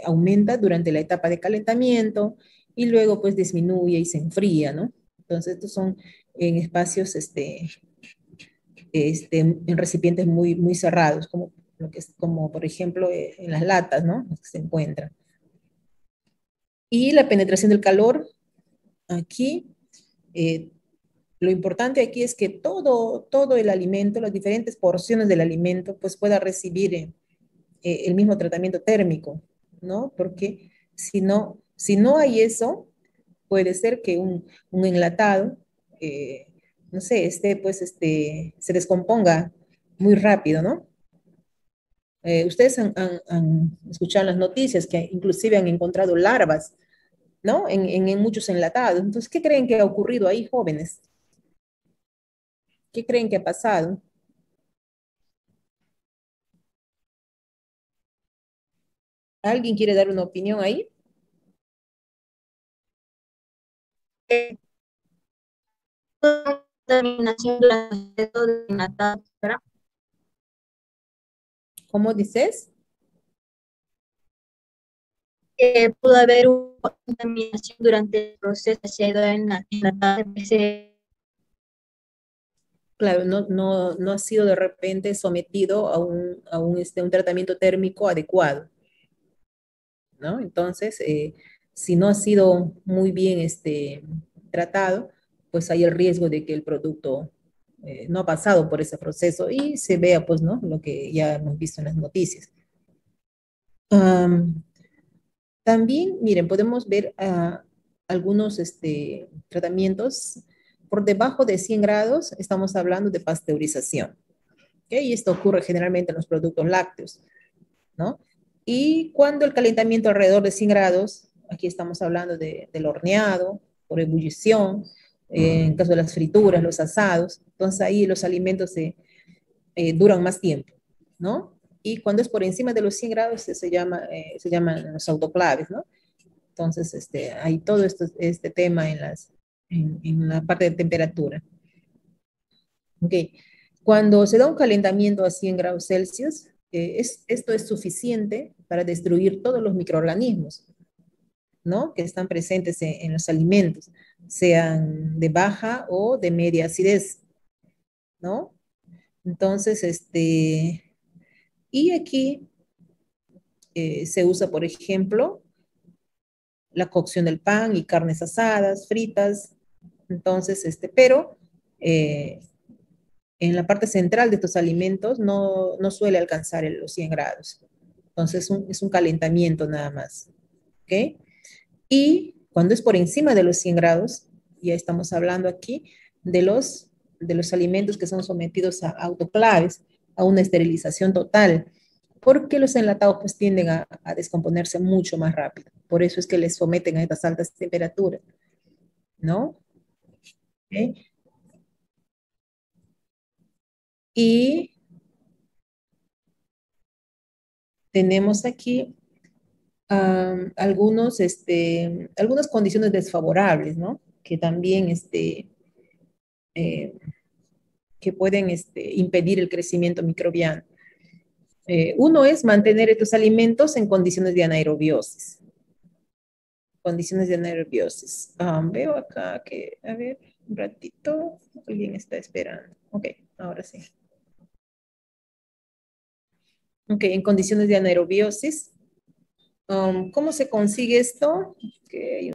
aumenta durante la etapa de calentamiento y luego pues disminuye y se enfría, ¿no? Entonces estos son en espacios, en recipientes muy cerrados, como por ejemplo en las latas, ¿no? Los que se encuentran. Y la penetración del calor, aquí, eh, lo importante aquí es que todo el alimento, las diferentes porciones del alimento, pues pueda recibir el mismo tratamiento térmico, ¿no? Porque si no hay eso, puede ser que un enlatado, eh, no sé, se descomponga muy rápido, ¿no? Ustedes han escuchado las noticias que inclusive han encontrado larvas, ¿no? En muchos enlatados. Entonces, ¿qué creen que ha ocurrido ahí, jóvenes? ¿Qué creen que ha pasado? ¿Alguien quiere dar una opinión ahí? Contaminación durante el proceso de enlatado, ¿verdad? ¿Cómo dices? Pudo haber una contaminación durante el proceso de se ha ido enlatado. Claro, no ha sido de repente sometido un tratamiento térmico adecuado, ¿no? Entonces, si no ha sido muy bien tratado, pues hay el riesgo de que el producto no ha pasado por ese proceso y se vea, pues, ¿no? Lo que ya hemos visto en las noticias. Am, También, miren, podemos ver algunos tratamientos por debajo de 100 grados, estamos hablando de pasteurización, ¿ok? Y esto ocurre generalmente en los productos lácteos, ¿no? Y cuando el calentamiento alrededor de 100 grados, aquí estamos hablando del horneado, por ebullición, en caso de las frituras, los asados, entonces ahí los alimentos duran más tiempo, ¿no? Y cuando es por encima de los 100 grados se llaman los autoclaves, ¿no? Entonces, hay todo este tema en la parte de temperatura. Ok. Cuando se da un calentamiento a 100 grados Celsius, esto es suficiente para destruir todos los microorganismos, ¿no? Que están presentes en los alimentos, sean de baja o de media acidez, ¿no? Entonces, y aquí se usa, por ejemplo, la cocción del pan y carnes asadas, fritas. Entonces, pero eh, en la parte central de estos alimentos no suele alcanzar los 100 grados. Entonces, es un calentamiento nada más. ¿Ok? Y cuando es por encima de los 100 grados, ya estamos hablando aquí de los alimentos que son sometidos a autoclaves, a una esterilización total, porque los enlatados pues tienden a descomponerse mucho más rápido. Por eso es que les someten a estas altas temperaturas, ¿no? ¿Ok? Y tenemos aquí algunas condiciones desfavorables, ¿no? Que también eh, que pueden impedir el crecimiento microbiano. Uno es mantener estos alimentos en condiciones de anaerobiosis. Condiciones de anaerobiosis. Veo acá que, a ver, un ratito, alguien está esperando. Ok, ahora sí. Ok, en condiciones de anaerobiosis. ¿Cómo se consigue esto? Okay,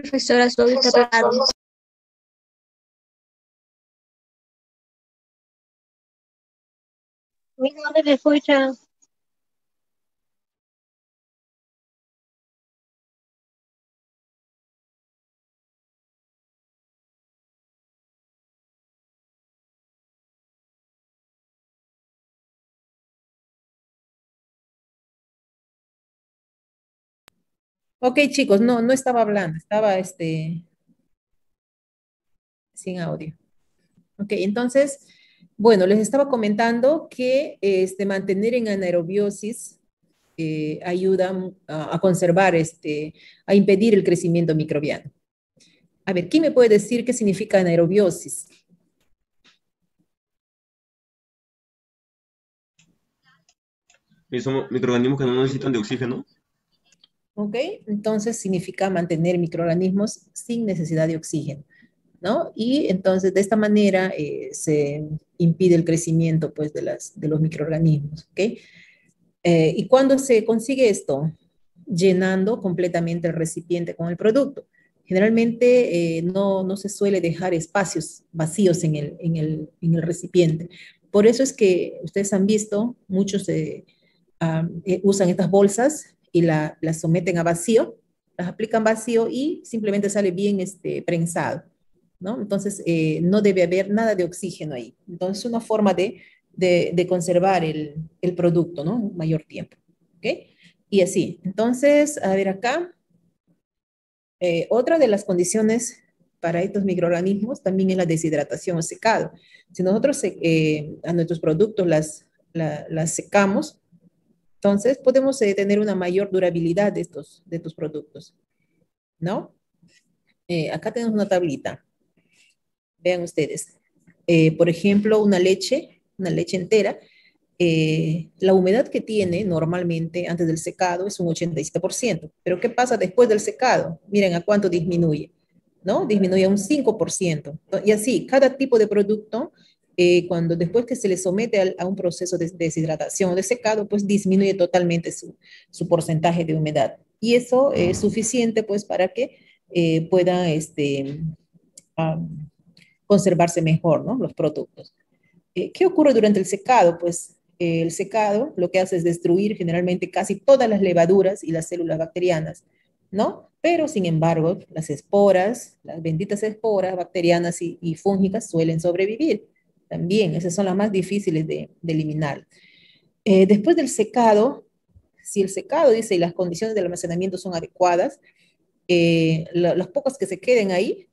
Profesora, su audio está apagado. No se le escucha. Ok, chicos, no estaba hablando, estaba sin audio. Ok, entonces, bueno, les estaba comentando que mantener en anaerobiosis ayuda a conservar, a impedir el crecimiento microbiano. A ver, ¿quién me puede decir qué significa anaerobiosis? Son microorganismos que no necesitan de oxígeno. Ok, entonces significa mantener microorganismos sin necesidad de oxígeno, ¿no? Y entonces de esta manera se impide el crecimiento, pues, de los microorganismos, ¿ok? ¿Y cuándo se consigue esto? Llenando completamente el recipiente con el producto. Generalmente no se suele dejar espacios vacíos en el recipiente. Por eso es que ustedes han visto, muchos usan estas bolsas y las someten a vacío, las aplican vacío y simplemente sale bien prensado, ¿no? Entonces, no debe haber nada de oxígeno ahí. Entonces, una forma de conservar el producto, ¿no? Un mayor tiempo, ¿ok? Y así. Entonces, a ver acá, otra de las condiciones para estos microorganismos también es la deshidratación o secado. Si nosotros a nuestros productos las secamos, entonces podemos tener una mayor durabilidad de estos productos, ¿no? Acá tenemos una tablita. Vean ustedes. Por ejemplo, una leche entera, la humedad que tiene normalmente antes del secado es un 87%. Pero ¿qué pasa después del secado? Miren a cuánto disminuye, ¿no? Disminuye a un 5%. Y así, cada tipo de producto, cuando después que se le somete a un proceso de deshidratación o de secado, pues disminuye totalmente su porcentaje de humedad. Y eso es suficiente, pues, para que pueda conservarse mejor, ¿no? Los productos. ¿Qué ocurre durante el secado? Pues el secado lo que hace es destruir generalmente casi todas las levaduras y las células bacterianas, ¿no? Pero sin embargo, las esporas, las benditas esporas bacterianas y fúngicas suelen sobrevivir. También, esas son las más difíciles de eliminar. Después del secado, si el secado dice y las condiciones del almacenamiento son adecuadas, los pocos que se queden ahí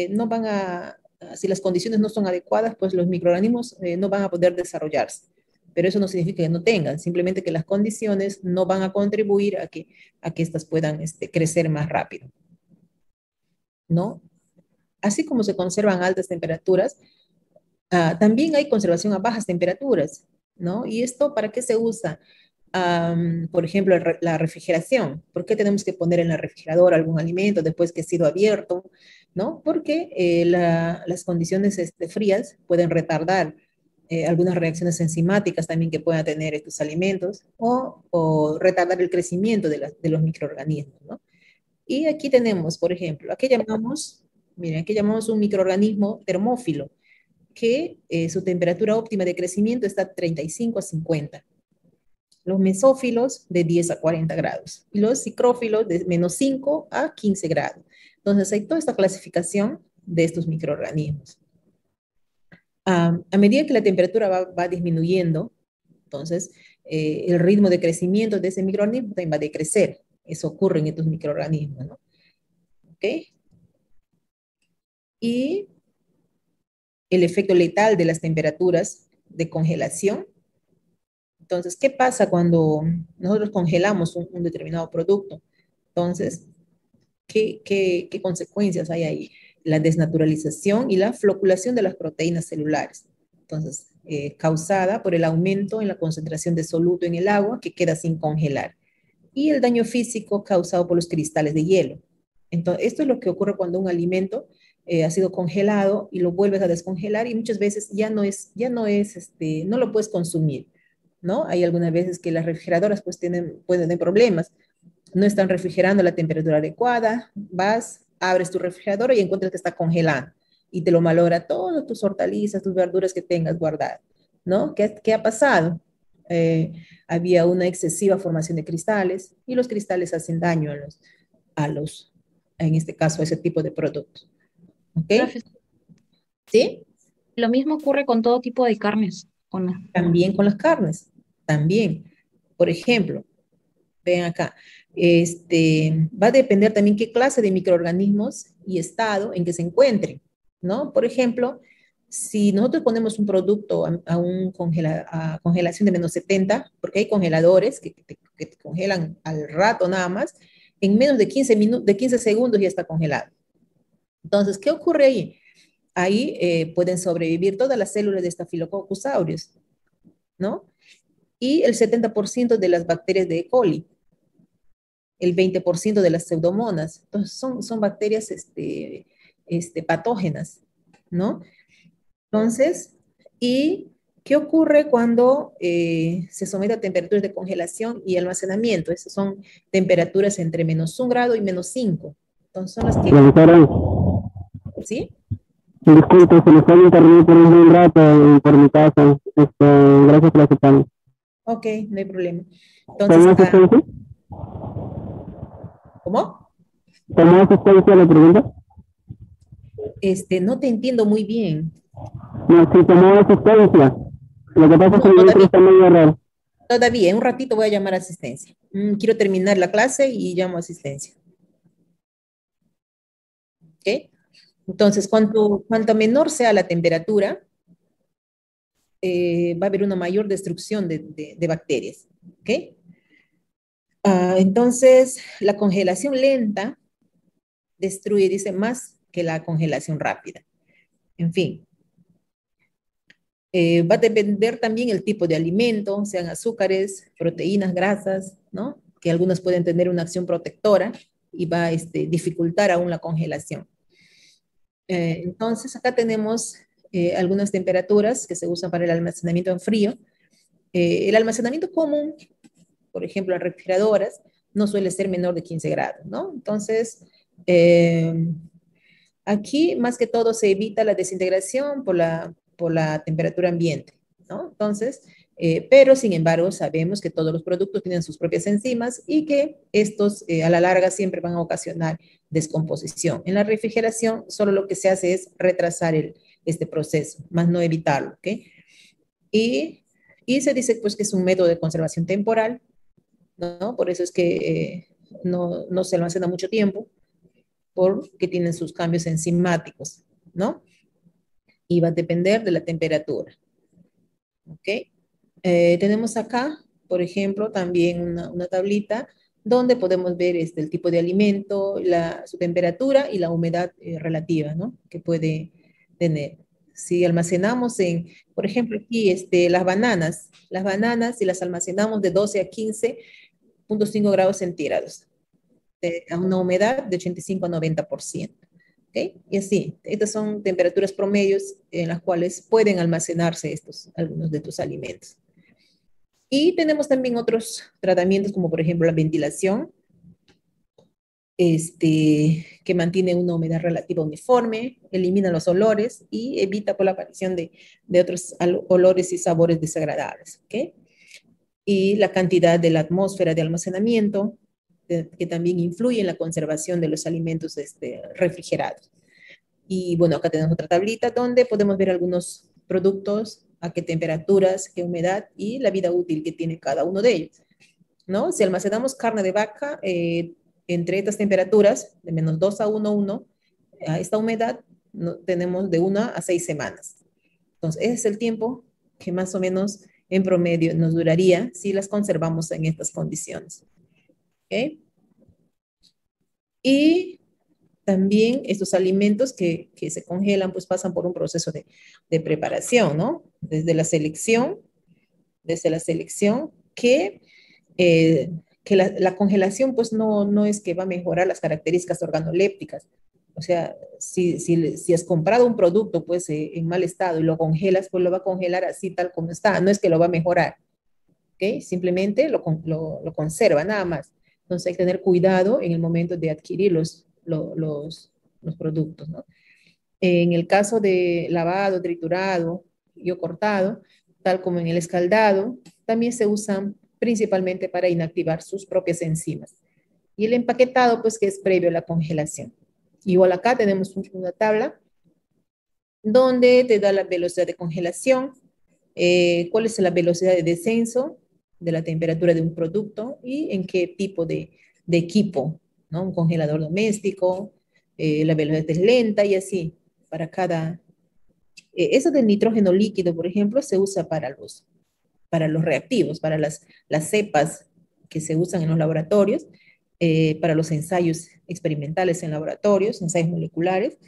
no van si las condiciones no son adecuadas, pues los microorganismos no van a poder desarrollarse. Pero eso no significa que no tengan, simplemente que las condiciones no van a contribuir a que éstas puedan crecer más rápido, ¿no? Así como se conservan a altas temperaturas, también hay conservación a bajas temperaturas, ¿no? ¿Y esto para qué se usa? Por ejemplo, la refrigeración. ¿Por qué tenemos que poner en la refrigeradora algún alimento después que ha sido abierto? ¿No? Porque las condiciones frías pueden retardar algunas reacciones enzimáticas también que puedan tener estos alimentos o retardar el crecimiento de los microorganismos, ¿no? Y aquí tenemos, por ejemplo, miren, aquí llamamos un microorganismo termófilo, que su temperatura óptima de crecimiento está 35 a 50. Los mesófilos de 10 a 40 grados y los psicrófilos de menos 5 a 15 grados. Entonces hay toda esta clasificación de estos microorganismos. A medida que la temperatura va disminuyendo, entonces el ritmo de crecimiento de ese microorganismo también va a decrecer. Eso ocurre en estos microorganismos, ¿no? ¿Ok? Y el efecto letal de las temperaturas de congelación. Entonces, ¿qué pasa cuando nosotros congelamos un determinado producto? Entonces, ¿qué consecuencias hay ahí? La desnaturalización y la floculación de las proteínas celulares. Entonces, causada por el aumento en la concentración de soluto en el agua que queda sin congelar. Y el daño físico causado por los cristales de hielo. Entonces, esto es lo que ocurre cuando un alimento ha sido congelado y lo vuelves a descongelar y muchas veces no lo puedes consumir, ¿no? Hay algunas veces que las refrigeradoras pues pueden tener problemas, no están refrigerando a la temperatura adecuada, vas, abres tu refrigerador y encuentras que está congelado y te lo malogra todas tus hortalizas, tus verduras que tengas guardadas, ¿no? ¿Qué ha pasado? Había una excesiva formación de cristales y los cristales hacen daño en este caso, a ese tipo de productos. ¿Ok? ¿Sí? Lo mismo ocurre con todo tipo de carnes, ¿o no? También con las carnes, también. Por ejemplo, ven acá, va a depender también qué clase de microorganismos y estado en que se encuentren, ¿no? Por ejemplo, si nosotros ponemos un producto a congelación de -70, porque hay congeladores que te congelan al rato nada más, en menos de 15 segundos ya está congelado. Entonces, ¿qué ocurre ahí? Ahí pueden sobrevivir todas las células de Staphylococcus aureus, ¿no? Y el 70% de las bacterias de E. coli, el 20% de las pseudomonas. Entonces, son bacterias patógenas, ¿no? Entonces, ¿y qué ocurre cuando se somete a temperaturas de congelación y almacenamiento? Esas son temperaturas entre -1 grado y -5. Entonces, son las que... ¿Sí? Disculpe, se me fue el internet por un buen rato por mi casa. Gracias por aceptarme. Ok, no hay problema. ¿Tomó Entonces, asistencia? ¿cómo? ¿Tomó asistencia la pregunta? No te entiendo muy bien. No, si tomó asistencia. Lo que pasa es que mi intro está medio raro. Todavía, en un ratito voy a llamar a asistencia. Quiero terminar la clase y llamo a asistencia. ¿Ok? Entonces, cuanto menor sea la temperatura, va a haber una mayor destrucción de bacterias. ¿Ok? Entonces, la congelación lenta destruye, dice, más que la congelación rápida. En fin. Va a depender también el tipo de alimento, sean azúcares, proteínas, grasas, ¿no? Que algunas pueden tener una acción protectora y va a dificultar aún la congelación. Entonces, acá tenemos algunas temperaturas que se usan para el almacenamiento en frío. El almacenamiento común, por ejemplo, en refrigeradoras, no suele ser menor de 15 grados, ¿no? Entonces, aquí más que todo se evita la desintegración por la temperatura ambiente, ¿no? Entonces, pero sin embargo sabemos que todos los productos tienen sus propias enzimas y que estos a la larga siempre van a ocasionar descomposición. En la refrigeración solo lo que se hace es retrasar este proceso, más no evitarlo, ¿ok? Y se dice pues que es un método de conservación temporal, ¿no? Por eso es que no se almacena mucho tiempo, porque tienen sus cambios enzimáticos, ¿no? Y va a depender de la temperatura. ¿Ok? Tenemos acá, por ejemplo, también una tablita donde podemos ver el tipo de alimento, su temperatura y la humedad relativa, ¿no? Que puede tener. Si almacenamos por ejemplo, aquí las bananas si las almacenamos de 12 a 15.5 grados centígrados, a una humedad de 85 a 90%. ¿Okay? Y así, estas son temperaturas promedios en las cuales pueden almacenarse algunos de estos alimentos. Y tenemos también otros tratamientos como por ejemplo la ventilación, que mantiene una humedad relativa uniforme, elimina los olores y evita por la aparición de otros olores y sabores desagradables. ¿Okay? Y la cantidad de la atmósfera de almacenamiento, que también influye en la conservación de los alimentos refrigerados. Y bueno, acá tenemos otra tablita donde podemos ver algunos productos, a qué temperaturas, qué humedad y la vida útil que tiene cada uno de ellos, ¿no? Si almacenamos carne de vaca entre estas temperaturas, de -2 a 1,1, a esta humedad tenemos de 1 a 6 semanas. Entonces, ese es el tiempo que más o menos en promedio nos duraría si las conservamos en estas condiciones. ¿Ok? Y también estos alimentos que se congelan, pues pasan por un proceso de preparación, ¿no? Desde la selección, que la congelación, pues no es que va a mejorar las características organolépticas. O sea, si has comprado un producto, pues, en mal estado y lo congelas, pues lo va a congelar así tal como está. No es que lo va a mejorar, ¿ok? Simplemente lo conserva, nada más. Entonces hay que tener cuidado en el momento de adquirir los productos, ¿no? En el caso de lavado, triturado y o cortado, tal como en el escaldado, también se usan principalmente para inactivar sus propias enzimas. Y el empaquetado, pues que es previo a la congelación. Igual acá tenemos una tabla donde te da la velocidad de congelación, cuál es la velocidad de descenso de la temperatura de un producto y en qué tipo de equipo, ¿no? Un congelador doméstico, la velocidad es lenta y así, para cada... eso del nitrógeno líquido, por ejemplo, se usa para los reactivos, para las cepas que se usan en los laboratorios, para los ensayos experimentales en laboratorios, ensayos moleculares,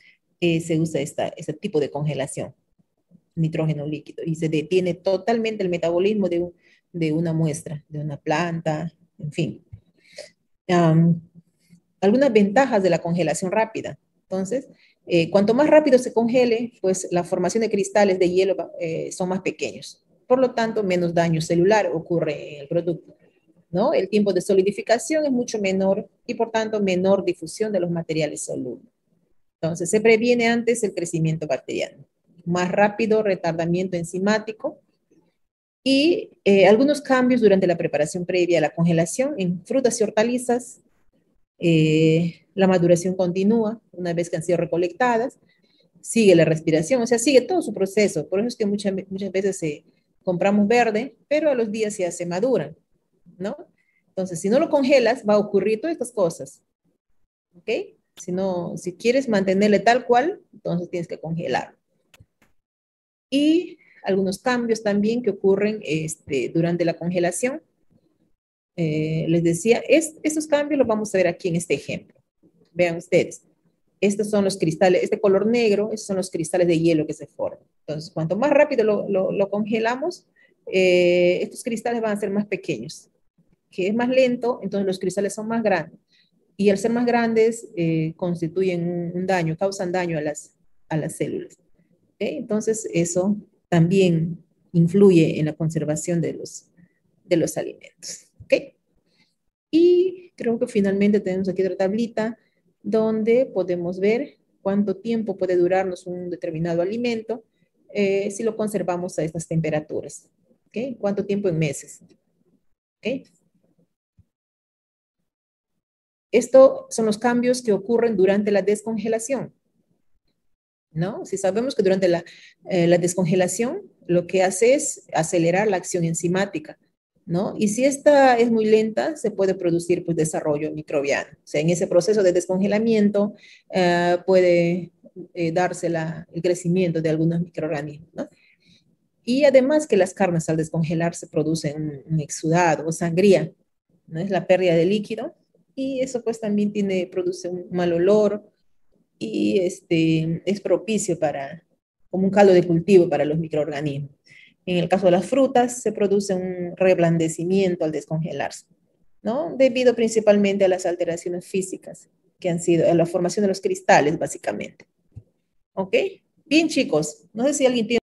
se usa este tipo de congelación, nitrógeno líquido, y se detiene totalmente el metabolismo de una muestra, de una planta, en fin. Algunas ventajas de la congelación rápida. Entonces, cuanto más rápido se congele, pues la formación de cristales de hielo son más pequeños. Por lo tanto, menos daño celular ocurre en el producto, ¿no? El tiempo de solidificación es mucho menor y, por tanto, menor difusión de los materiales solubles. Entonces, se previene antes el crecimiento bacteriano. Más rápido retardamiento enzimático y algunos cambios durante la preparación previa a la congelación en frutas y hortalizas. La maduración continúa una vez que han sido recolectadas, sigue la respiración, o sea, sigue todo su proceso. Por eso es que muchas veces compramos verde, pero a los días ya se maduran, ¿no? Entonces, si no lo congelas, va a ocurrir todas estas cosas, ¿ok? Si quieres mantenerle tal cual, entonces tienes que congelar. Y algunos cambios también que ocurren durante la congelación. Les decía, estos cambios los vamos a ver aquí en este ejemplo. Vean ustedes, estos son los cristales, este color negro, estos son los cristales de hielo que se forman. Entonces, cuanto más rápido lo congelamos, estos cristales van a ser más pequeños. Que es más lento, entonces los cristales son más grandes. Y al ser más grandes, constituyen un daño, causan daño a las células. ¿Okay? Entonces, eso también influye en la conservación de los alimentos. ¿Okay? Y creo que finalmente tenemos aquí otra tablita donde podemos ver cuánto tiempo puede durarnos un determinado alimento si lo conservamos a estas temperaturas. ¿Okay? ¿Cuánto tiempo en meses? ¿Okay? Estos son los cambios que ocurren durante la descongelación, ¿no? Si sabemos que durante la descongelación lo que hace es acelerar la acción enzimática, ¿no? Y si esta es muy lenta, se puede producir pues, desarrollo microbiano. O sea, en ese proceso de descongelamiento puede darse el crecimiento de algunos microorganismos, ¿no? Y además que las carnes al descongelarse producen un exudado o sangría, ¿no? Es la pérdida de líquido y eso pues también produce un mal olor y es propicio como un caldo de cultivo para los microorganismos. En el caso de las frutas, se produce un reblandecimiento al descongelarse, ¿no? Debido principalmente a las alteraciones físicas que han sido, a la formación de los cristales, básicamente. ¿Ok? Bien, chicos. No sé si alguien tiene